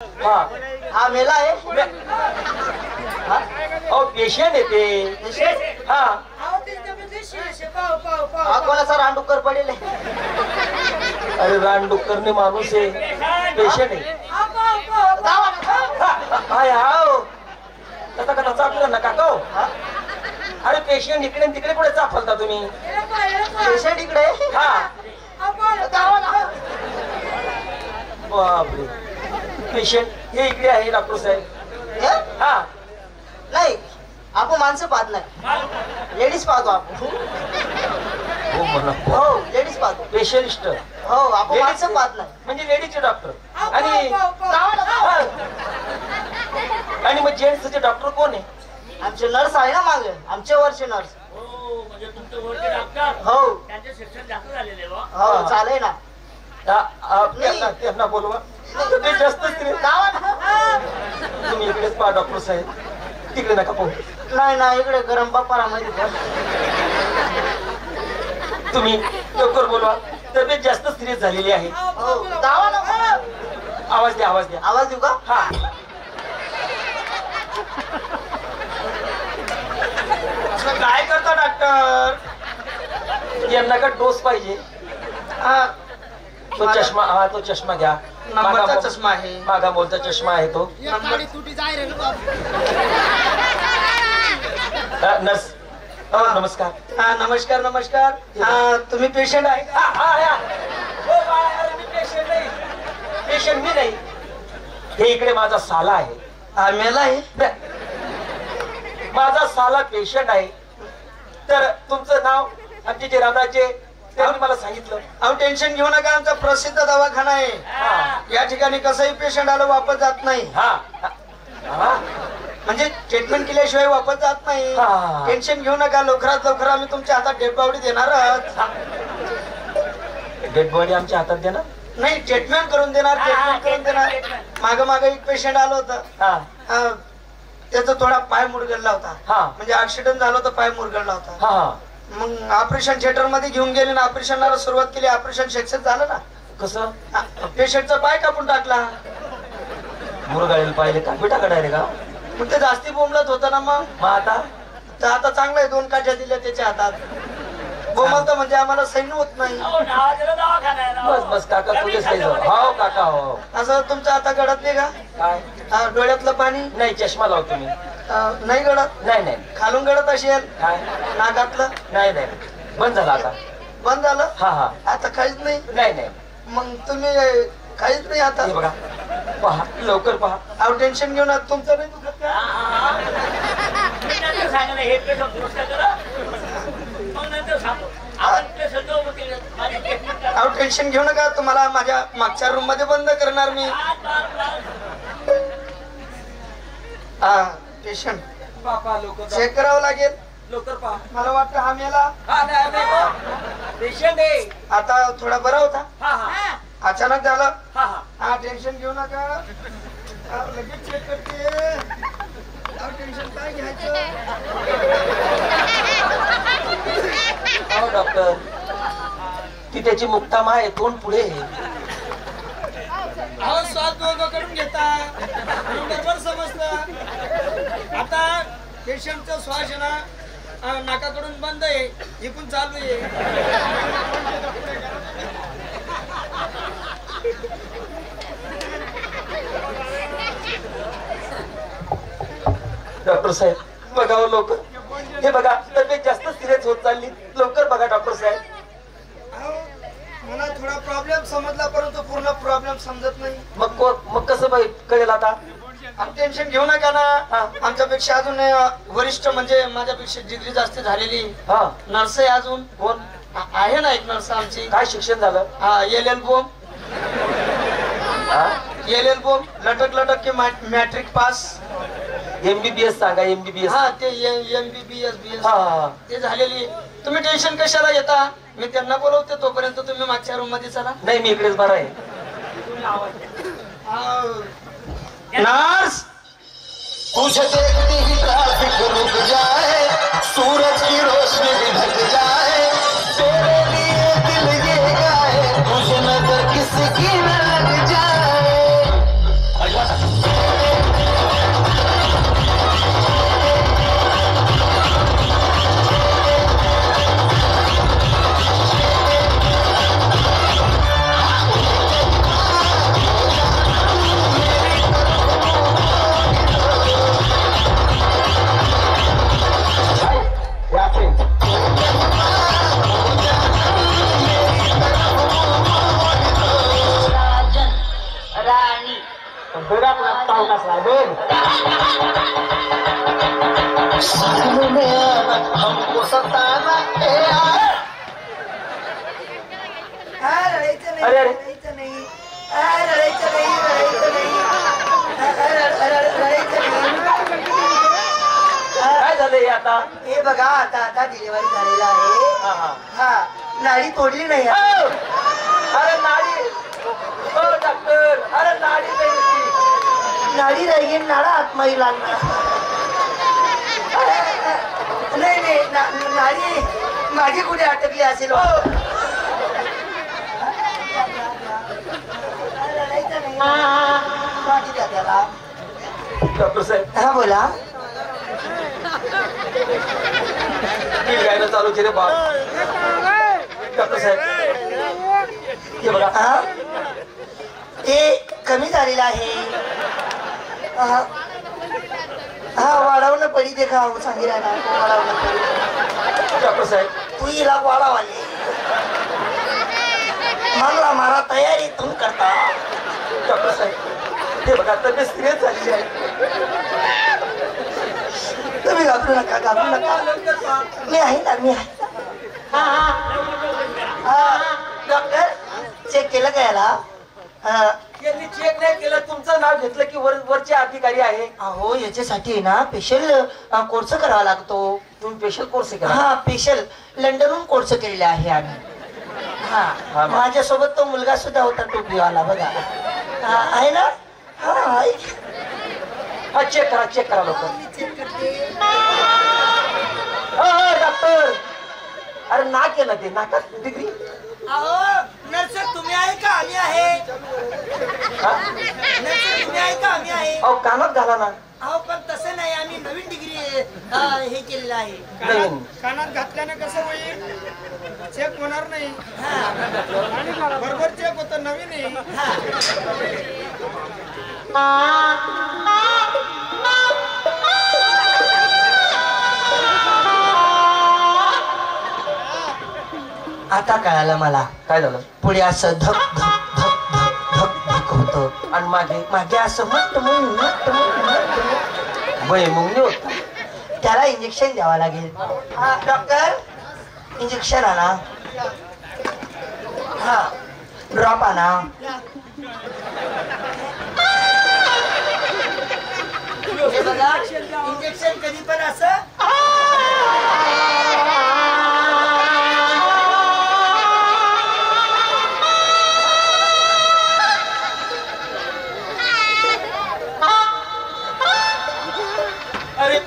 हाँ हा मेला आहे और पेशंट आहे ते हाँ हा कोणाचा रानडुक्कर पडेल अरे रानडुक्करने माणूस आहे पेशंट आहे हाय हाव तसा कसा चापला ना काका अरे पेशंट इकडे तिकडे कुठे चापलता तुम्ही पेशंट इकडे हा बापरे पेशंट हे इकडे आहे डॉक्टर साहेब हा नाही आपण माणसं पाहत नाही लेडीज पाहतो आपण हो म्हणा हो लेडीज पाहतो स्पेशलिस्ट हो आपण माणसं पाहत नाही म्हणजे लेडीजचे डॉक्टर आणि मग जेंट्सचे डॉक्टर कोण आहे आमचे नर्स आहे ना मागे आमचे वरचे नर्स हो हो चालेल ना त्यांना बोलवा ते जास्त तुम्ही इकडेच पहा डॉक्टर साहेब तिकडे नका पाहू नाही ना इकडे गरम बापारामध्ये तुम्ही लवकर बोलवा तब्येत जास्त सिरियस झालेली आहे आवाज द्या आवाज द्या आवाज देऊ का हा काय करता डॉक्टर यांना का डोस पाहिजे तो चष्मा हा तो चष्मा घ्या नंबरचा चष्मा आहे मागा बोलचा चष्मा आहे तो नर्स नमस्कार हा नमस्कार नमस्कार हा तुम्ही पेशंट आहे पेशंट मी नाही हे इकडे माझा साला आहे हा मेला आहे माझा साला पेशंट आहे तर तुमचं नाव आमचे जे रामराजे त्यांनी मला सांगितलं अहो टेन्शन घेऊ नका आमचा प्रसिद्ध दवाखाना आहे या ठिकाणी कसंही पेशंट आलं वापस जात नाही म्हणजे ट्रीटमेंट केल्याशिवाय वापस जात नाही टेन्शन घेऊ नका लवकरात लवकर आम्ही तुमच्या हातात डेड बॉडी देणार डेड बॉडी आमच्या हातात देणार नाही ट्रीटमेंट करून देणार ट्रीटमेंट करून देणार माग एक पेशंट आलं होतं त्याचा थोडा पाय मुरगळला होता म्हणजे ऍक्सिडेंट झाला होता पाय मुरगळला होता मग ऑपरेशन थिएटर मध्ये घेऊन गेले ना ऑपरेशनला सुरुवात केली ऑपरेशन सक्सेस झालं ना कसं पेशंटचा पाय कापून टाकला मुरगाळेल पाहिले कापी टाका डायरेक्ट का मग ते जास्ती बोंबलत होतं ना मग आता चांगलं आहे 2 काठ्या दिल्या त्याच्या हातात बोंबलत म्हणजे आम्हाला सैन्य होत नाही बस बस काका तुझे सही हो काका हो असं तुमचं आता गडत नाही का काय डोळ्यातलं पाणी नाही चष्मा लावतो मी नाही गडत नाही खालून गडत असेल काय नाकातलं नाही बंद झालं आता बंद झालं हा आता काहीच नाही मग तुम्ही काहीच नाही आता बघा पहा लवकर पहा अहो टेन्शन घेऊ नका तुमचं नाही दुखत अहो टेन्शन घेऊ नका तुम्हाला माझ्या मागच्या रूम मध्ये बंद करणार मी हा पेशंट चेक करावं लागेल लवकर पहा मला वाटतं हा मेला पेशंट आहे आता थोडा बरा होता अचानक झालं हा टेन्शन घेऊ नका लगेच चेक करते टेन्शन काय घ्यायचं डॉक्टर ती त्याची मुक्तामा आहे तोंड पुढे श्वास करून घेता बरोबर समजतं आता पेशंटचा श्वास आहे ना नाकाकडून बंद आहे इकडून चालू आहे डॉक्टर साहेब बघावं लवकर हे बघा तब्येत जास्त सिरियस होत चालली लवकर बघा डॉक्टर साहेब मला थोडा प्रॉब्लेम समजला परंतु पूर्ण प्रॉब्लेम समजत नाही मग कसं बाई कळेल आता टेन्शन घेऊ नका ना आमच्यापेक्षा अजून वरिष्ठ म्हणजे माझ्यापेक्षा डिग्री जास्त झालेली नर्स आहे अजून कोण आहे ना एक नर्स आमची काय शिक्षण झालं LL बोम लटक की मॅट्रिक पास MBBS सांगा MBBS ते MBBS ते झालेली तुम्ही टेन्शन कशाला घेता मी त्यांना बोलवते तोपर्यंत तुम्ही मागच्या रूम मध्ये चला नाही मी इकडेच बरा आहे नर्स तुझे देखते ही ट्रैफिक रुक जाए सूरज की रोशनी भी ढक जाए तेरे लिए दिल ये गाए तुझे नजर किसी की न लग जाए हमको सताना रडायचं नाही, अरे, अरे. रडायचं नाही, रडायचं नाही, रडायचं नाही, रडायचं नाही. काय झालंय आता? हे बघा आता आता डिलिव्हरी झालेला आहे. हा हा. हा नाडी तोडली नाही. अरे नाडी, हो डॉक्टर, अरे नाडी नाडी राहिली, नाडा आत्माई लागणार. नाही नाही नाडी माझी कुठे अटकली असेल. त्याला डॉक्टर साहेब. हा बोला. नीट गायला चालू केले बाप. डॉक्टर साहेब हे बघा. हा ते कमी झालेलं आहे. हा वाढवणं पडी ते का सांगितलं ना, वाढवणं पडी. डॉक्टर साहेब तू हिला वाढावाले मला मारा तयारी तुम करता. डॉक्टर साहेब हे बघा तब्येत सिरियस झालेली आहे. तुम्ही घाबरू नका, घाबरू नका. मी आहे ना, मी आहे. डॉक्टर चेक केलं का याला? यांनी चेक नाही केलं, तुमचं नाव घेतलं की वरचे अधिकारी आहे. अहो याच्यासाठी आहे ना स्पेशल कोर्स करावा लागतो. तुम्ही स्पेशल कोर्स केला? हा स्पेशल लंडनहून कोर्स केलेले आहे आम्ही. हा माझ्यासोबत तो मुलगा सुद्धा होता टोपीवाला बघा. आहे ना? हा हा चेक करा, चेक करा लवकर. डॉक्टर अरे नाक केलं ते नाकात डिग्री. अहो नर्स तुम्ही आहे का आम्ही आहे? नर्स तुम्ही आहे का आम्ही आहे? अहो कानात घाला ना. अहो पण तसं नाही, आम्ही नवीन डिग्री हे केलेलं आहे. कानात घातल्याने कसं होईल? चेक होणार नाही. बरोबर चेक होतं, नवीन आहे. आता कळालं मला. काय झालं? पुढे असं धक धक धक धक धक धक होतं आणि मागे मागे असं मट्ट मुंगणी होत. त्याला इंजेक्शन द्यावा लागेल. डॉक्टर इंजेक्शन आणा. हा ड्रॉप आणा. हे बघा इंजेक्शन कधी पण असं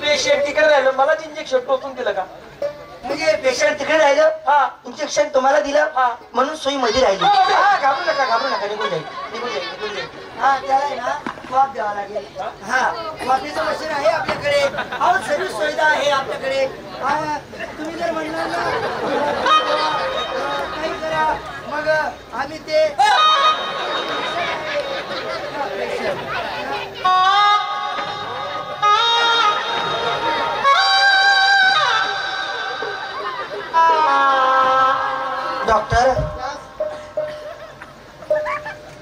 पेशंट तिकडे राहिलं, मलाच इंजेक्शन टोचून दिलं का? म्हणजे पेशंट तिकडे राहिलं, हा इंजेक्शन तुम्हाला दिलं, हा म्हणून सोयी मध्ये राहिली. हा घाबरू नका, घाबरू नका, निघून जाईल, निघून जाईल, निघून जाईल. हा त्याला आहे ना स्वाब द्यावा लागेल. हा स्वाबीचं मशीन आहे आपल्याकडे. अहो सर्व सुविधा आहे आपल्याकडे. तुम्ही जर म्हणणार ना काही करा, मग आम्ही ते डॉक्टर